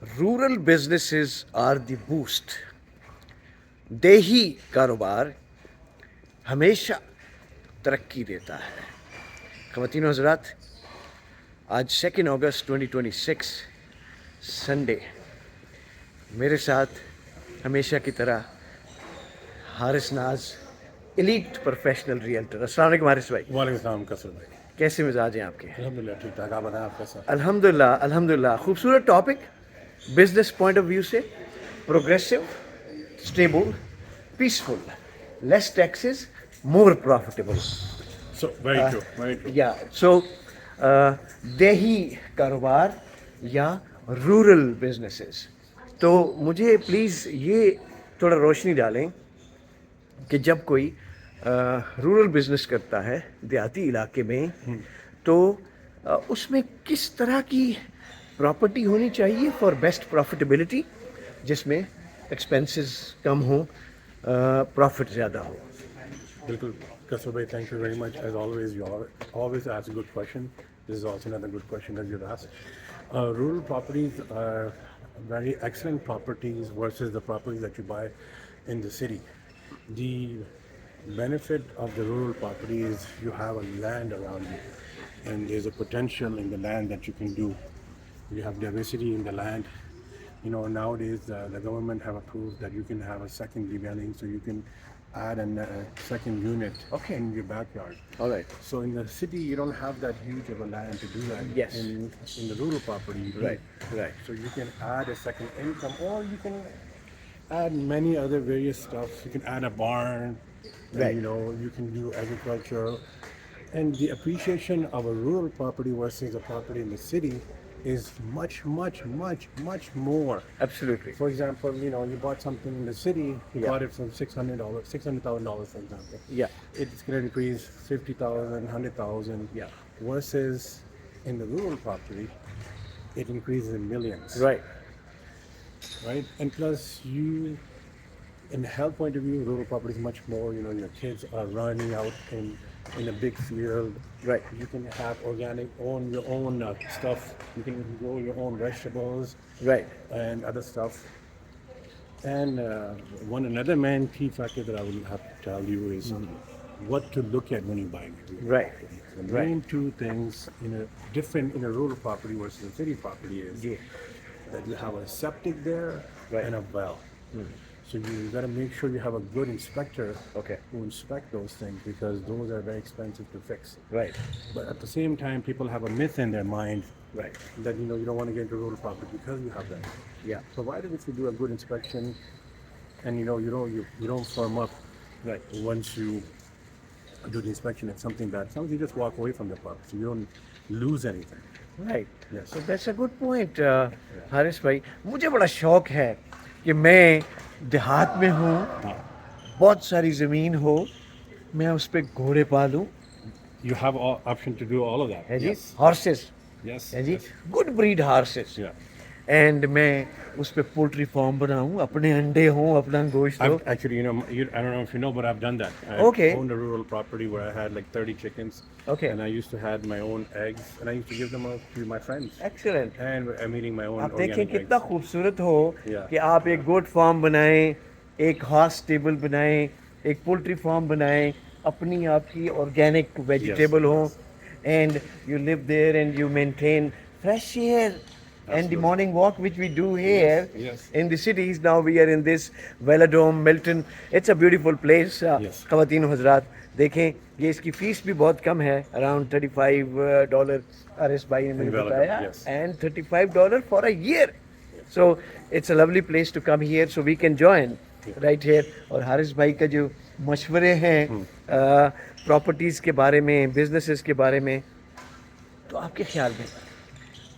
Rural businesses are the boost. देही कारोबार हमेशा तरक्की देता है। ख़वातीन हज़रात, आज 2 अगस्त 2026 संडे, मेरे साथ हमेशा की तरह हारिस नाज, एलीट प्रोफेशनल रियल्टर। अस्सलाम वालेकुम हारिस भाई, वालेकुम सलाम कसर भाई। कैसे मिजाज हैं आपके? अल्हम्दुलिल्लाह ठीक ठाक। आप बताएं, आप कैसा? अल्हम्दुलिल्लाह अल्हम्दुलिल्लाह। खूबसूरत topic, business point of view से, progressive, stable, peaceful, less taxes, more profitable. So very true, very true. या सो देही कारोबार या रूरल बिजनेसेस। तो मुझे प्लीज़ ये थोड़ा रोशनी डालें कि जब कोई रूरल बिजनेस करता है देहाती इलाके में, तो उसमें किस तरह की प्रॉपर्टी होनी चाहिए फॉर बेस्ट प्रॉफिटेबिलिटी, जिसमें एक्सपेंसेस कम हो, प्रॉफिट ज़्यादा हो। बिल्कुल कसर भाई, thank you very much. As always, you always ask a good question. This is also another good question that you've asked. Rural properties are very excellent properties versus the properties that you buy in the city. The benefit of the rural property is you have a land around you, and there's a potential in the land that you can do. You have diversity in the land. You know, nowadays the government have approved that you can have a second dwelling, so you can add a second unit Okay. in your backyard. All right. So in the city, you don't have that huge of a land to do that. Yes. In the rural property, you do. Right, right. So you can add a second income, or you can add many other various stuff. You can add a barn. And, Right. you know, you can do agriculture, and the appreciation of a rural property versus a property in the city is much more. Absolutely. For example, you know, you bought something in the city, you Yeah. bought it for $600, $600,000, for example. Yeah. It's going to increase 50,000, 100,000. Yeah. Versus in the rural property, it increases in millions. Right. Right. And plus, you, in the health point of view, rural property is much more. You know, your kids are running out in a big field. Right. You can have organic, own your own stuff. You can grow your own vegetables Right. and other stuff. And one another main key factor that I will have to tell you is what to look at when you're buying it. Right. The Right. main two things in a rural property versus a city property is Yeah. that you have a septic there Right. and a well. So you got to make sure you have a good inspector Okay. who inspect those things, because those are very expensive to fix. Right. But at the same time, people have a myth in their mind Right. that you don't want to get into rural property because you have that. Yeah. Provided if you do a good inspection, and you don't firm up Right. once you do the inspection, it's something bad. Sometimes you just walk away from the property, so you don't lose anything. Right. Yes. So that's a good point, Haris भाई। मुझे बड़ा शौक है कि मैं देहात में हूँ, बहुत सारी ज़मीन हो, मैं उस पर घोड़े पालूँ, You have all option to do all of that. है जी, Yes. Horses, Yes. है जी, Yes. Good breed horses, Yeah. And मैं उस पर पोल्ट्री फार्म बनाऊँ, अपने अंडे हों, अपना गोश्त हो। Actually, I don't know if you know, but I've done that. I Okay. owned a rural property where I had like 30 chickens. Okay. And I used to have my own eggs, and I used to give them out to my friends. Excellent. And I'm eating my own आप देखें organic कितना eggs. खूबसूरत हो Yeah. कि आप एक goat farm बनाएं, एक हॉर्स स्टेबल बनाएं, एक पोल्ट्री फार्म बनाएं, अपनी आपकी ऑर्गेनिक वेजिटेबल हो, and you live there and you maintain fresh air and the Absolutely. morning walk which we do here Yes. in the cities. Now we are in this Velodrome, Milton. It's a beautiful place. Yes. ख़वातीन हज़रात देखें, ये इसकी fees भी बहुत कम है, around $35 Aaris भाई ने मुझे In Velodrome, बताया, yes. and $35 for a year. So it's a lovely place to come here, so we can join right here. और हारिस भाई का जो मशवरे हैं प्रॉपर्टीज़ के बारे में, बिजनेसेस के बारे में, तो आपके ख्याल में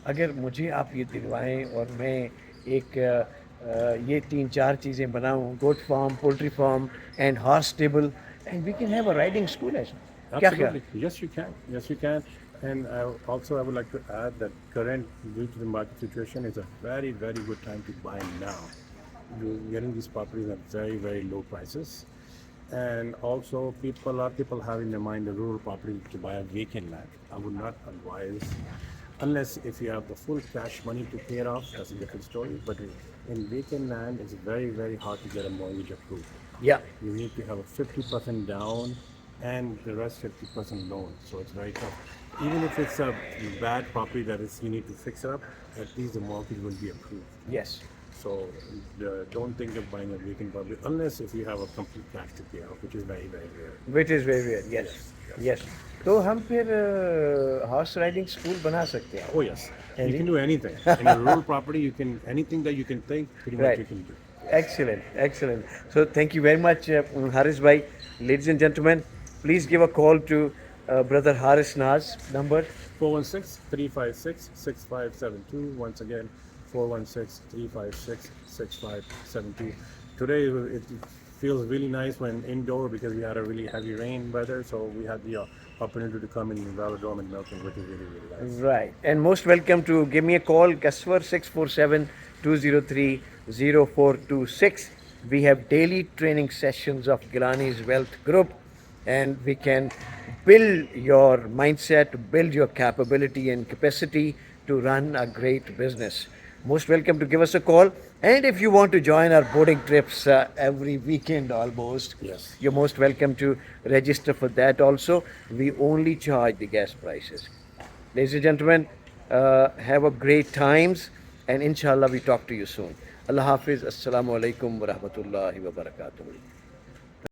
अगर मुझे आप ये दिलवाएं और मैं एक ये 3-4 चीज़ें बनाऊं, goat farm, poultry farm and horse stable, and we can have a riding school as क्या ख्याल? Absolutely. Yes, you can. Yes, you can. And also, I would like to add that current, due to the market situation, is a very, very good time to buy now. You're getting these properties at very, very low prices. And also, a lot of people have in their mind the rural property to buy a vacant land. I would not advise Unless if you have the full cash money to pay it off, that's a different story. But in vacant land, it's very, very hard to get a mortgage approved. Yeah. You need to have a 50% down and the rest 50% loan. So it's very tough. Even if it's a bad property that is you need to fix it up, at least the mortgage will be approved. Yes. So don't think of buying a vacant property unless if you have a complete cash to pay off, which is very, very rare. Which is very rare. Yes. Yes. तो हम फिर horse riding school बना सकते हैं. Oh yes, And you can do anything. In a rural property, you can anything that you can think, pretty much Right. you can do. Excellent, excellent. So thank you very much, Haris Bhai. Ladies and gentlemen, please give a call to brother Haris Naz. Number 416-356-6572. Once again, 416-356-6572. Today it feels really nice when indoor because we had a really heavy rain weather, so we had the opportunity to come in Velodrome and Milton, which is really, really nice. right, and most welcome to give me a call, Qaswar 647-203-0426. We have daily training sessions of Gilani's Wealth Group, and we can build your mindset, build your capability and capacity to run a great business. Most welcome to give us a call. And if you want to join our boarding trips every weekend almost, Yes. you're most welcome to register for that also. We only charge the gas prices. Ladies and gentlemen, have a great times, and inshallah we talk to you soon. Allah Hafiz. Assalamu alaikum wa rahmatullahi wa barakatuh.